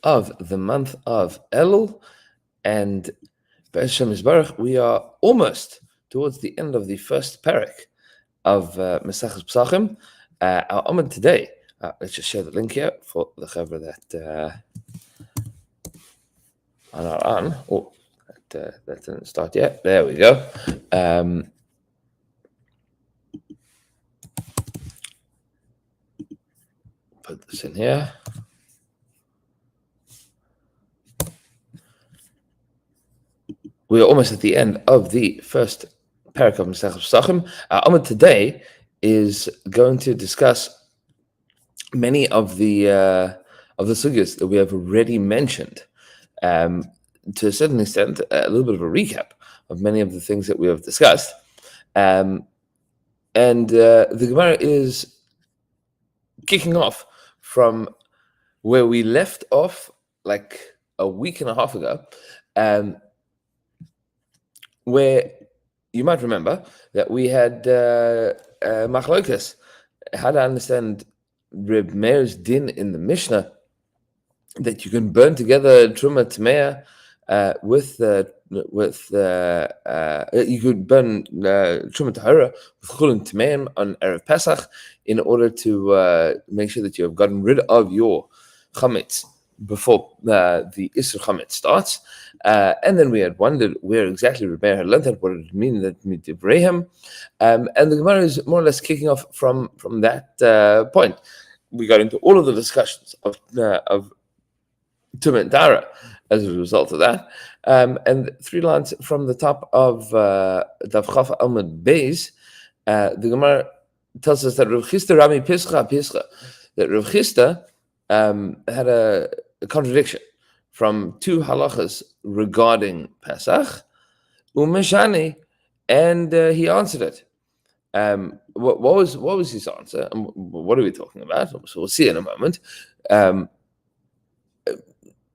of the month of Elul, and Be'eshem Yisbarach, we are almost towards the end of the first parak of Maseches Pesachim. Our Amud today, let's just share the link here for the chaver that are on. Oh, that didn't start yet. There we go. Put this in here. We are almost at the end of the first parak of Maseches Pesachim. Our Amud today is going to discuss many of the sugyas that we have already mentioned. To a certain extent, a little bit of a recap of many of the things that we have discussed. And the Gemara is kicking off from where we left off like a week and a half ago, where you might remember that we had machlokas, how to understand Reb Meir's din in the Mishnah, that you can burn together truma tmeah you could burn truma tahara with chulin tmeim on erev Pesach in order to make sure that you have gotten rid of your chametz before the Isser Chametz starts. And then we had wondered where exactly Reb Meir had learned that, what did it mean that midivrehim, and the Gemara is more or less kicking off from that point. We got into all of the discussions of Tumah and Tara as a result of that. And 3 lines from the top of Daf Chaf Amud Beis, the Gemara tells us that Rav Chisda Rami Pischa, that Rav Chisda had a contradiction from 2 halachas regarding Pesach, umeshani, and he answered it. What was his answer, and what are we talking about? So we'll see in a moment.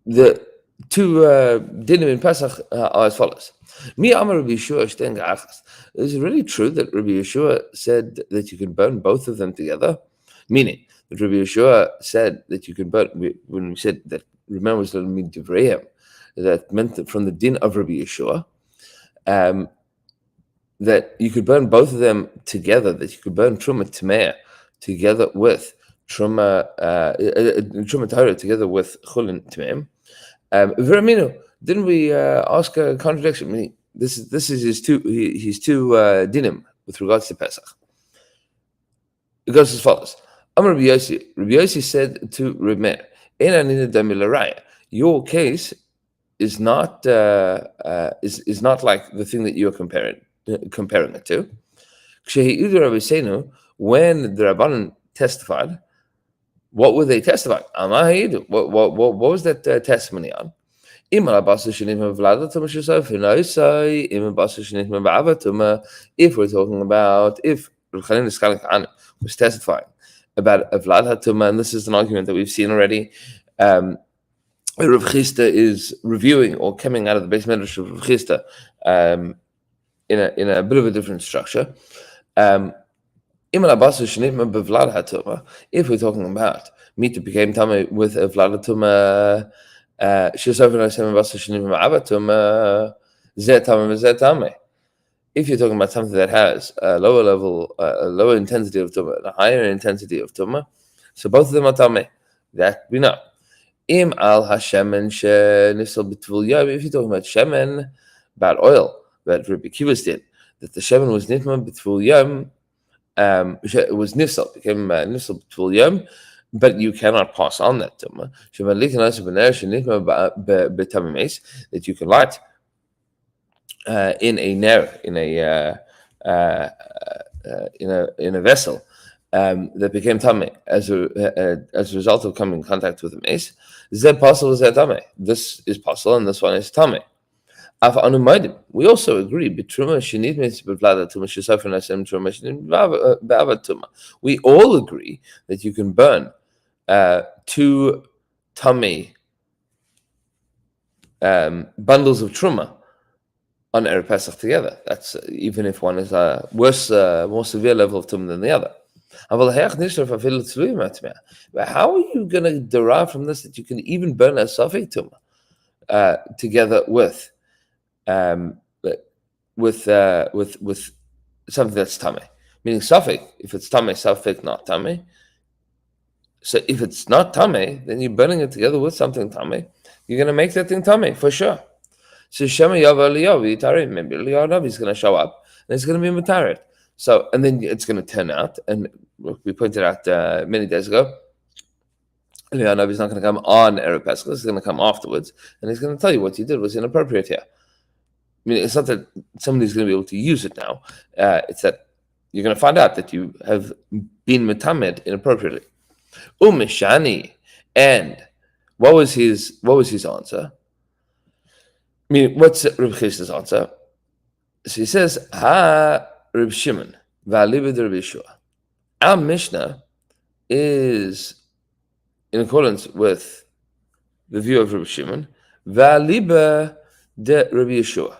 The 2 dinim in Pesach are as follows. Mi amar Rabbi Yeshua shtein ga'achas. Is it really true that Rabbi Yeshua said that you can burn both of them together? Meaning that Rabbi Yeshua said that you can burn, when we said that, remember, was midivrehim, that meant that from the din of Rabbi Yeshua, that you could burn both of them together, that you could burn truma tmeah together with truma tahara together with chulin tmeim. Veraminu, didn't we ask a contradiction? Meaning, this is his two dinim with regards to Pesach. It goes as follows. Amar Rabbi Yossi. Rabbi Yossi said to Reb Meir, your case is not like the thing that you're comparing it to. When the Rabbanan testified, what were they testifying? What was that testimony on? If we're talking about, if Rav Chanina was testifying about a Vlad HaTumah, and this is an argument that we've seen already, Rav Chisda is reviewing or coming out of the base medrash of Rav Chisda in a bit of a different structure. If we're talking about meat that became tamei with a Vlad HaTumah, if you're talking about something that has a lower level, a lower intensity of tumah, and a higher intensity of tumah, so both of them are tamei. That we know. Im al hashemen shenisal b'tvul yom. If you're talking about shemen, about oil, that Rabbi Kiva did, that the shemen was nitma b'tvul yom, it was nifsal, became nifsal b'tvul yom, but you cannot pass on that tumah. That you can light in a ner, in a vessel that became tamei as a result of coming in contact with a mace. Zeh pasal, zeh tamei. This is pasal and this one is tamei. We also agree. We all agree that you can burn 2 tamei bundles of truma on erev Pesach together. That's even if one is a worse, more severe level of tumah than the other. But how are you going to derive from this that you can even burn a safek tumah together with something that's tummy? Meaning safek, if it's tummy, safek not tummy. So if it's not tummy, then you're burning it together with something tummy. You're going to make that thing tummy for sure. So Shema Yava Eliyahu Yitarim, maybe Eliyahu is going to show up and it's going to be mutarid. So, and then it's going to turn out, and we pointed out many days ago, Eliyahu is not going to come on Erev Pesach, he's going to come afterwards, and he's going to tell you what you did was inappropriate here. I mean, it's not that somebody's going to be able to use it now, it's that you're going to find out that you have been metamed inappropriately. Umishani, and what was his answer? I mean, what's Reb Chisda's answer? So he says, "Ha Reb Shimon v'alibed Reb Yeshua." Our Mishnah is in accordance with the view of Reb Shimon, v'alibed de Reb Yeshua,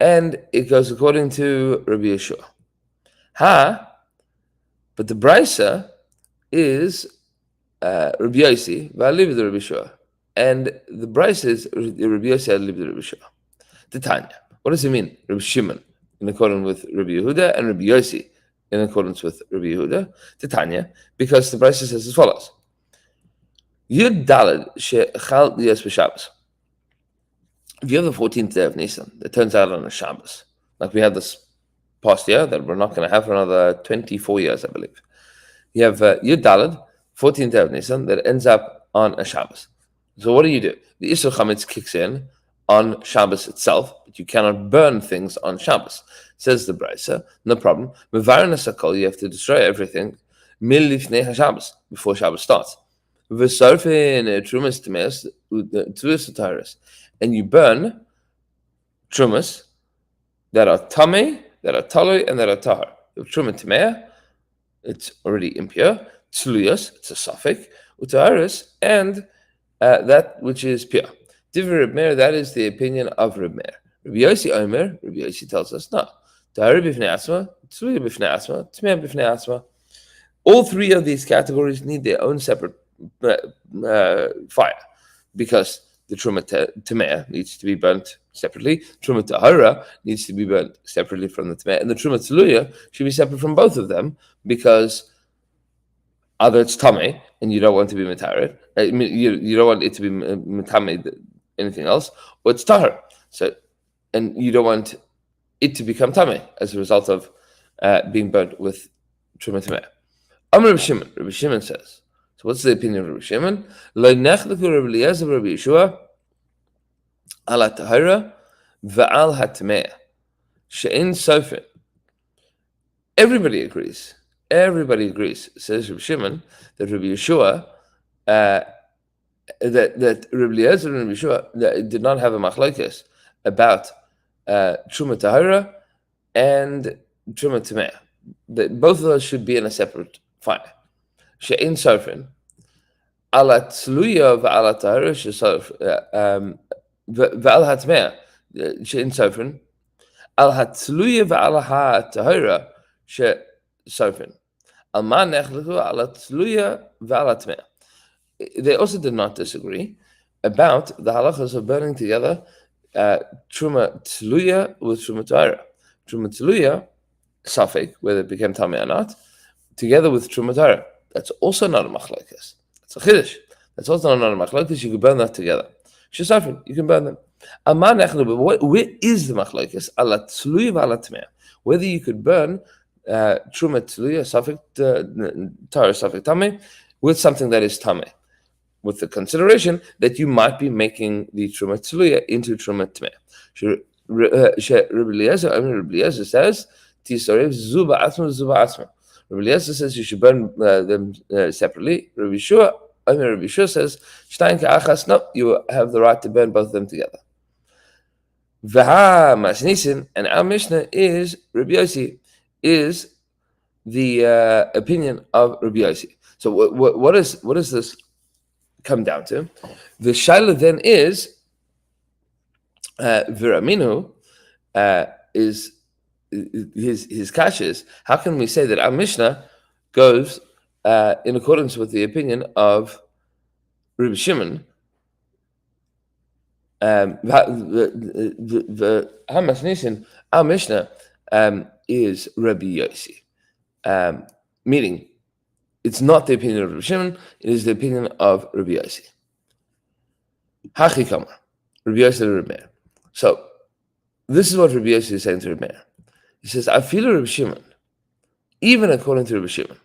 and it goes according to Reb Yeshua. But the Brisa is Reb Yosi v'alibed Reb Yeshua. And the Brisa is Rabbi Yossi Rabbi Yeshua. The Tanya. What does it mean? Rabbi Shimon in accordance with Rabbi Yehuda and Rabbi Yossi in accordance with Rabbi Yehuda. The Tanya, because the Brisa says as follows: Yud Daled she'chal liyos b'Shabbos. If you have the 14th day of Nisan, that turns out on a Shabbos, like we had this past year, that we're not going to have for another 24 years, I believe. You have Yud Daled, 14th day of Nisan, that ends up on a Shabbos. So what do? The Isur Chametz kicks in on Shabbos itself, but you cannot burn things on Shabbos. Says the Brisa, no problem. Mevarenas hakol, you have to destroy everything mil lifnei haShabbos, before Shabbos starts. V'sorfin trumas temeas tuas utaris, and you burn trumas that are tamei, that are taloi, and that are tahar. Truma temea, it's already impure. Tzluyos, it's a safek. Utaris, and that which is pure. Divrei Reb Meir, that is the opinion of Reb Meir. Rabbi Yossi Omer, Rabbi Yossi tells us no. Tahari b'fnei asma, tzluya b'fnei asma, tmei b'fnei asma. All three of these categories need their own separate fire, because the truma tameh needs to be burnt separately. Truma tahara needs to be burnt separately from the tameh, and the truma tzluya should be separate from both of them, because either it's tameh and you don't want to be metared. I mean, you don't want it to be metamed anything else, or it's tahar. So, and you don't want it to become tameh as a result of being burnt with truma tameh. Amr Rabbi Shimon says. So, what's the opinion of Rabbi Shimon? Lo nechleku Rabbi Eliezer Rabbi Yeshua ala tahara va'al hatameh she'in sofen. Everybody agrees, says Rabbi Shimon, that Rabbi Yeshua, that Rabbi Eliezer and Rabbi Yeshua did not have a machlokes about Truma Tahara and Truma Tameh. That both of those should be in a separate fire. She'in Sofin, ala Tzluya v'ala Tahara v'al Hatmeh, She'in Sofin, al Hatzluya v'ala HaTahara She'Sofin. Al Ma Nechlechu ala Tzluya v'ala Tameh. They also did not disagree about the halachas of burning together Truma Tluya with Truma Tahara. Truma Tluya, Safek, whether it became Tameh or not, together with Truma Tahara. That's also not a machlokes. That's a chiddush. That's also not a machlokes. You can burn that together. Shesafin, you can burn them. Aman Echlu, where is the machlokes? Ala Tluya v'ala Tameh. Whether you could burn Truma Tluya, Safek Tahara, Safek Tameh, with something that is Tameh, with the consideration that you might be making the Truma Tluya into Truma Tameh. Rabbi Eliezer says, Tisorev Zuba Atma Zuba Atma. Rabbi Eliezer says you should burn them separately. Rabbi Yeshua says, Shtayin Ka'achas, no, you have the right to burn both of them together. V'ha Masnisin, and our Mishnah is, Rabbi Yossi, is the opinion of Rabbi Yossi. So what does this come down to? The shaila then is Viraminu is his kasha is, how can we say that our Mishnah goes in accordance with the opinion of Rabbi Shimon. Our Mishnah is Rabbi Yossi, meaning it's not the opinion of Rabbi Shimon, it is the opinion of Rabbi Yossi. Hachi Kamar, Rabbi Yossi Rabbi Meir. So this is what Rabbi Yossi is saying to Rabbi Meir. He says, I feel Rabbi Shimon, even according to Rabbi Shimon,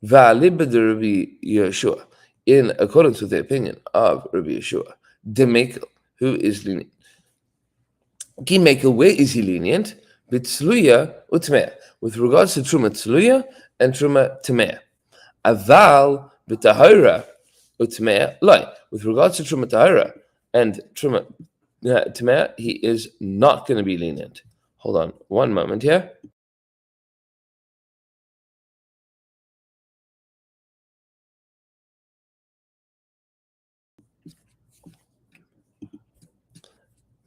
Va'alib de Rabbi Yeshua, in accordance with the opinion of Rabbi Yeshua, de Mekel, who is lenient. Ki Mekel, where is he lenient? B'tzluya utmea, with regards to Truma Tzluya and Truma Temea. Aval b'tahira utmea loy, with regards to Truma Tahira and Truma Temea, he is not going to be lenient. Hold on one moment here.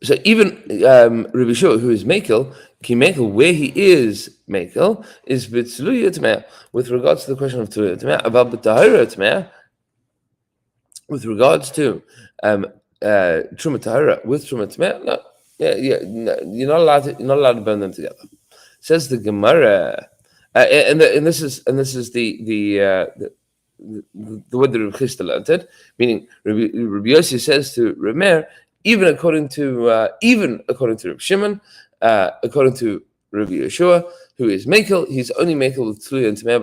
So even Rabbi Shua, who is Mekel, Ki Mekel, where he is Mekel, is B'tzluya Tmea, with regards to the question of Tzluya Tmea, about B'tahira Tmea, with regards to Truma Tahira with Truma Tmea, no, you're not allowed to burn them together. Says the Gemara, and this is the word that Rabbi Chisda learned it, meaning Rabbi Yossi says to Rabbi Meir, even according to Rabbi Shimon, according to Rabbi Yeshua, who is Mekel, he's only Mekel with Tzluya and Tameh,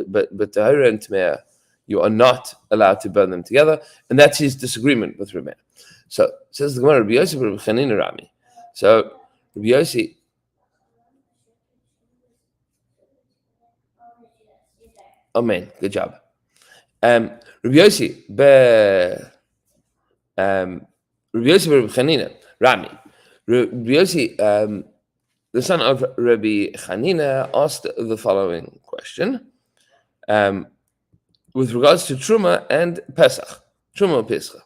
but Tahira and Tameh, you are not allowed to burn them together, and that's his disagreement with Rabbi Meir. So says the Gemara, Rabbi Yossi, Rabbi Chanina Rami. So Rabbi Yossi. Amen. Good job. Rabbi Yossi, Rabbi Chanina, Rami. Rabbi Yossi, the son of Rabbi Chanina, asked the following question with regards to Truma and Pesach. Truma and Pesach.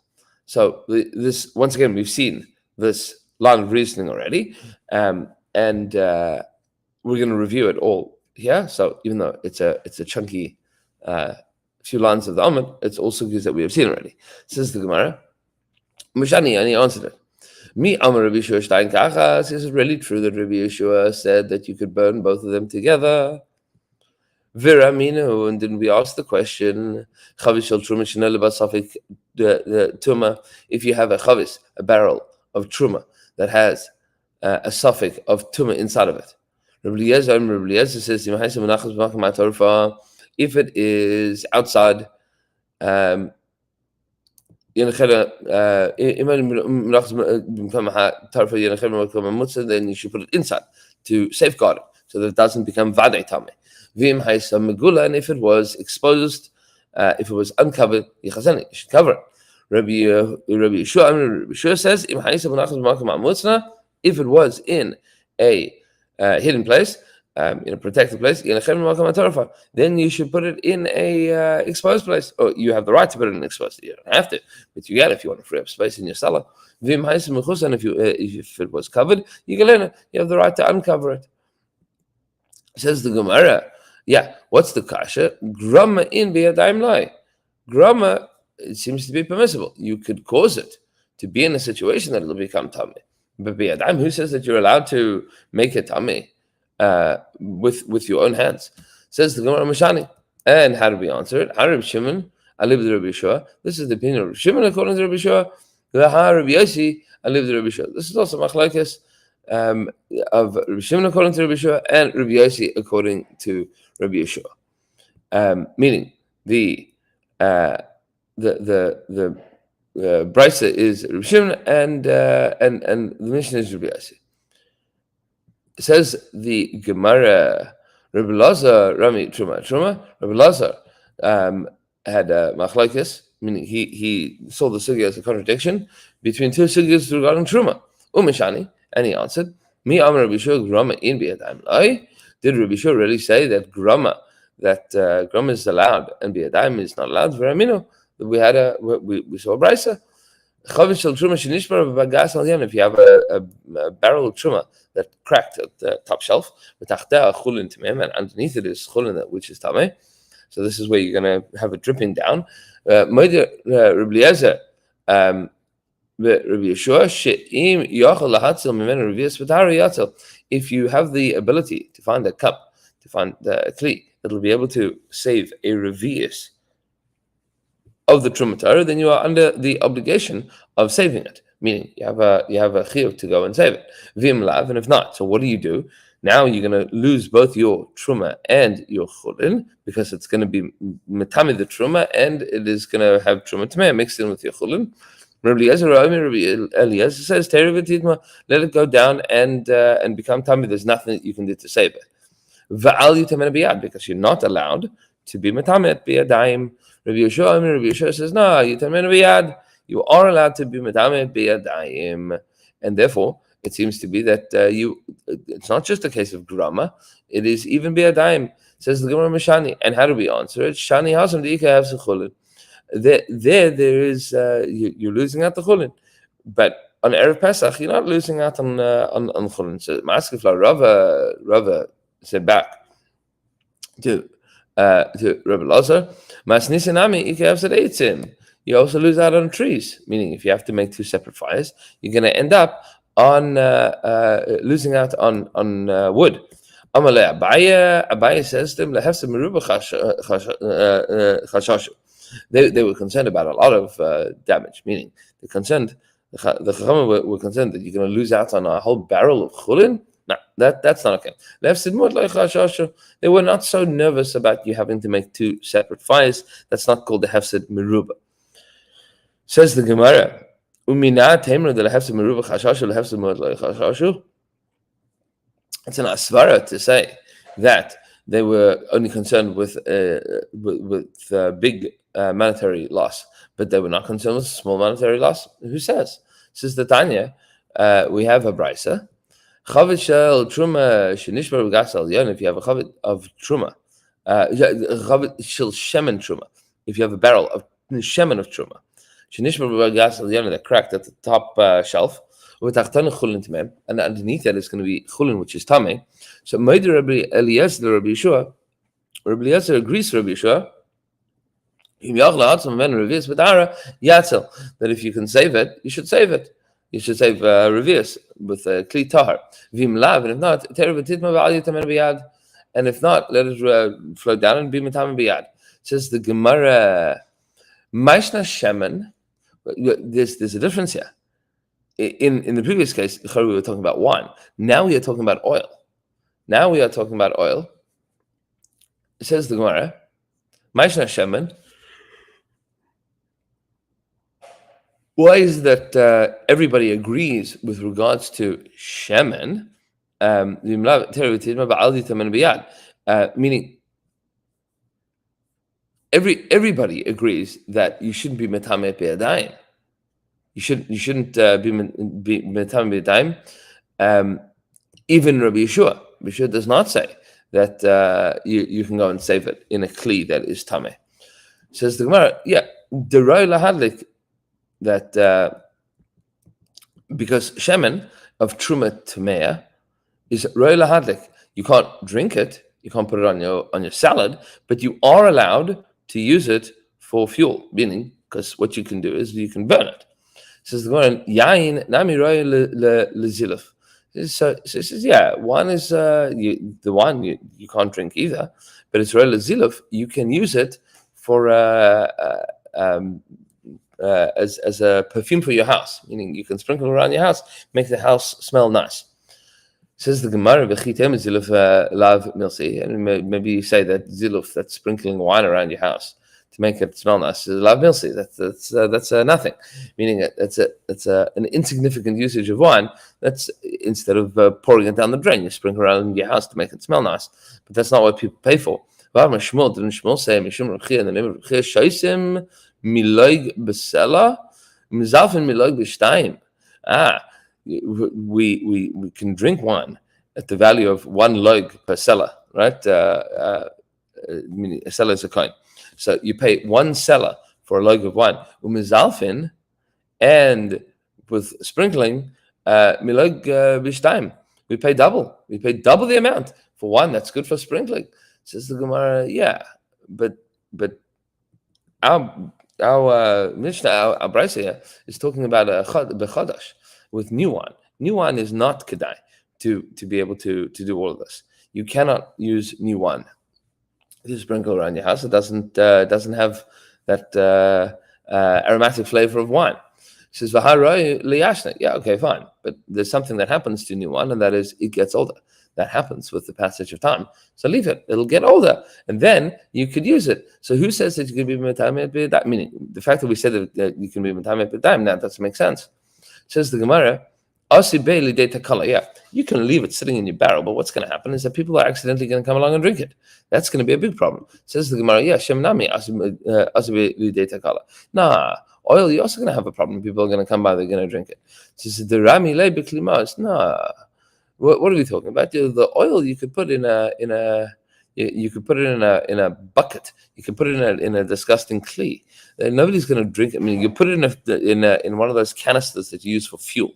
So this, once again, we've seen this line of reasoning already, and we're going to review it all here. So even though it's a chunky few lines of the Amud, it's also good that we have seen already. Says the Gemara, Mishani, and he answered it. Me Amar Rabbi Yeshua Stein Kachas. Is it really true that Rabbi Yeshua said that you could burn both of them together? Vira Minu, and didn't we ask the question? Chavis shel Truma shenele basafik tuma. If you have a chavis, a barrel of truma that has a suffix of tuma inside of it. Rabbi Eliezer says, if it is outside, then you should put it inside to safeguard it so that it doesn't become vadei tameh. And if it was exposed, if it was uncovered, you should cover it. Rabbi Yeshua says, if it was in a hidden place, in a protected place, then you should put it in a exposed place. Or you have the right to put it in exposed. You don't have to, but you can if you want to free up space in your cellar. And if it was covered, you have the right to uncover it. Says the Gemara, what's the kasha? Grama in biyadayim lai. Grama, it seems to be permissible. You could cause it to be in a situation that it'll become tummy. But biyadayim, who says that you're allowed to make it tummy with your own hands? Says the Gemara Mashani. And how do we answer it? Rabbi Shimon, I live with Rabbi Yeshua. This is the opinion of Rabbi Shimon according to Rabbi Yeshua. Rabbi Yossi, I live with Rabbi Yeshua. This is also Maseches of Rabbi Shimon according to Rabbi Yeshua and Rabbi Yossi according to Rabbi Yeshua. Meaning the Brisa is Rabbi Shimon and the Mishnah is Rabbi Yossi. It says the Gemara, Rabbi Lazar, Rami Truma. Rabbi Lazar had Maseches, meaning he saw the sugya as a contradiction between two sugyas regarding Truma. Umeshani, and he answered, Mi Amar Rabbi Yeshua Grama in biyadayim lai. Did Rabbi Yeshua really say that Grama is allowed and biyadayim is not allowed? Veramino, we saw a brisa. If you have a barrel of truma that cracked at the top shelf, and underneath it is chulin, which is tameh. So this is where you're going to have it dripping down. Rabbi Eliezer, Rabbi Yeshua, if you have the ability to find a cup, to find a kli, it'll be able to save a revius of the Truma Torah, then you are under the obligation of saving it. Meaning you have a chiyuv to go and save it. Vim lav, and if not, so what do? Now you're going to lose both your Truma and your chulin, because it's going to be metami the Truma, and it is going to have Truma Tameh mixed in with your chulin. Rabbi Eliezer says, let it go down and become tameh. There's nothing that you can do to save it. Va'al yutamena biyad, because you're not allowed to be metamet biyadayim. Rabbi Yeshua says, no, yutamena biyad. You are allowed to be metamet biyadayim, and therefore it seems to be that it's not just a case of grama; it is even biyadayim. Says the Gemara Mishani, and how do we answer it? Shani hasam deika have sechulin. There is you're losing out the chulin, but on Erev Pesach you're not losing out on chulin. So Maseches Rava said back to Rabbi Lazar, Masnisinami ikav said eitzim. You also lose out on trees, meaning if you have to make two separate fires, you're going to end up on losing out on wood. Amalei Abaye says to them, they were concerned about a lot of damage, meaning the Chachamim were concerned that you're going to lose out on a whole barrel of chulin. No, that's not okay. They were not so nervous about you having to make two separate fires. That's not called the hefsed meruba. Says the Gemara, it's an asvara to say that they were only concerned with big monetary loss, but they were not concerned with small monetary loss. Who says? Says the Tanya, we have a brisa. Chavit shel truma shenishbar v'gasal yon. If you have a chavit of truma, chavit shel shemen truma. If you have a barrel of shemen of truma, shenishbar v'gasal yon that cracked at the top shelf, and underneath that is going to be chulin, which is tameh. So Moed Rabbi Eliezer, Rabbi Yeshua, Rabbi Eliezer agrees to Rabbi Yeshua that if you can save it, you should save it. You should save revius with kli tahar. Vim lav, and if not, and if not, let it flow down and be metam biyad. Says the Gemara, Maishna shemen. There's a difference here. In the previous case, we were talking about wine. Now we are talking about oil. It says the Gemara, Maishna shemen. Why is that everybody agrees with regards to shemen? Meaning, everybody agrees that you shouldn't be metamet be'adayim. You shouldn't be metamet be'adayim. Even Rabbi Yeshua. Rabbi Yeshua does not say that you can go and save it in a kli that is tameh. Says the Gemara, deroi lahadlik. That because shemen of truma tameh is roi lahadlik, you can't drink it, you can't put it on your salad, but you are allowed to use it for fuel. Meaning, because what you can do is you can burn it. Says the Gemara, yain nami roi leziluf. So it says, wine is the wine you can't drink either, but it's roi leziluf. You can use it for as a perfume for your house, meaning you can sprinkle around your house, make the house smell nice. Says the Gemara, lav milsi, and maybe you say that ziluf, that's sprinkling wine around your house to make it smell nice, is lav milsi. That's nothing, meaning it's an insignificant usage of wine. That's instead of pouring it down the drain, you sprinkle around your house to make it smell nice. But that's not what people pay for. Didn't Shmuel say, Mishum Rechia, in the name of Rechia, Shaisim miloig besela, mizalfin miloig b'shtayim. We can drink wine at the value of one log per seller, right? Meaning a seller is a coin. So you pay one seller for a log of wine. Umizalfin, And with sprinkling, milag b'shtayim, we pay double. We pay double the amount for one. That's good for sprinkling. Says the Gemara, yeah, but our Mishnah, our Brisa here is talking about a bechadash with new wine. New wine is not kedai to be able to do all of this. You cannot use new wine to sprinkle around your house. It doesn't have that aromatic flavor of wine. She says, "V'haroi liyashna." Yeah, okay, fine. But there's something that happens to new wine, and that is it gets older. That happens with the passage of time. So leave it. It'll get older, and then you could use it. So who says that you can be metamed b'daim? Meaning the fact that we said that you can be metamed b'daim, that doesn't make sense. Says the Gemara, "Asi beili de takala." Yeah, you can leave it sitting in your barrel, but what's going to happen is that people are accidentally going to come along and drink it. That's going to be a big problem. Says the Gemara, "Yeah, shemnami asi beili de takala." Nah. Oil, you're also going to have a problem. People are going to come by, they're going to drink it. Says the Rami le b'klimas. Nah. What are we talking about? The oil you could put in a bucket. You can put it in a disgusting kli. Nobody's going to drink it. I mean, you put it in one of those canisters that you use for fuel.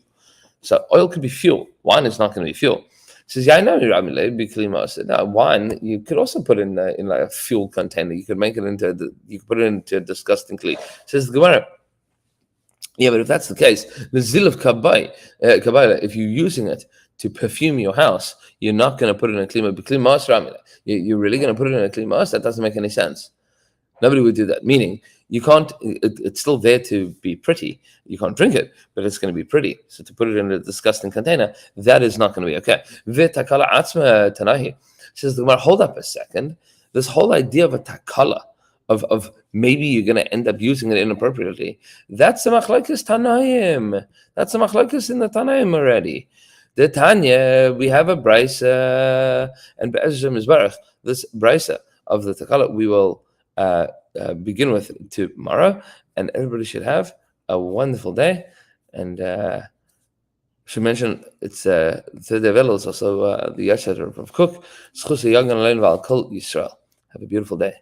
So oil could be fuel. Wine is not going to be fuel. He says, yeah, I know. I said, no, wine you could also put in like a fuel container. You could make it you could put it into a disgusting kli. Says the Gemara. Yeah, but if that's the case, the zil of kabbalah, if you're using it to perfume your house, you're not going to put it in a klima. You're really going to put it in a klima? That doesn't make any sense. Nobody would do that. Meaning, you can't. It's still there to be pretty. You can't drink it, but it's going to be pretty. So to put it in a disgusting container, that is not going to be okay. V'takala atzma tanahi says the Gemara. Hold up a second. This whole idea of a takala, of maybe you're going to end up using it inappropriately. That's a machlokes tanaim. That's a machlokes in the tanaim already. The Tanya, we have a brisa, and be'ezhem mizbarach. This brisa of the takala we will begin with tomorrow, and everybody should have a wonderful day. And should mention it's the third day of Elul is also the Yashar of Cook. Have a beautiful day.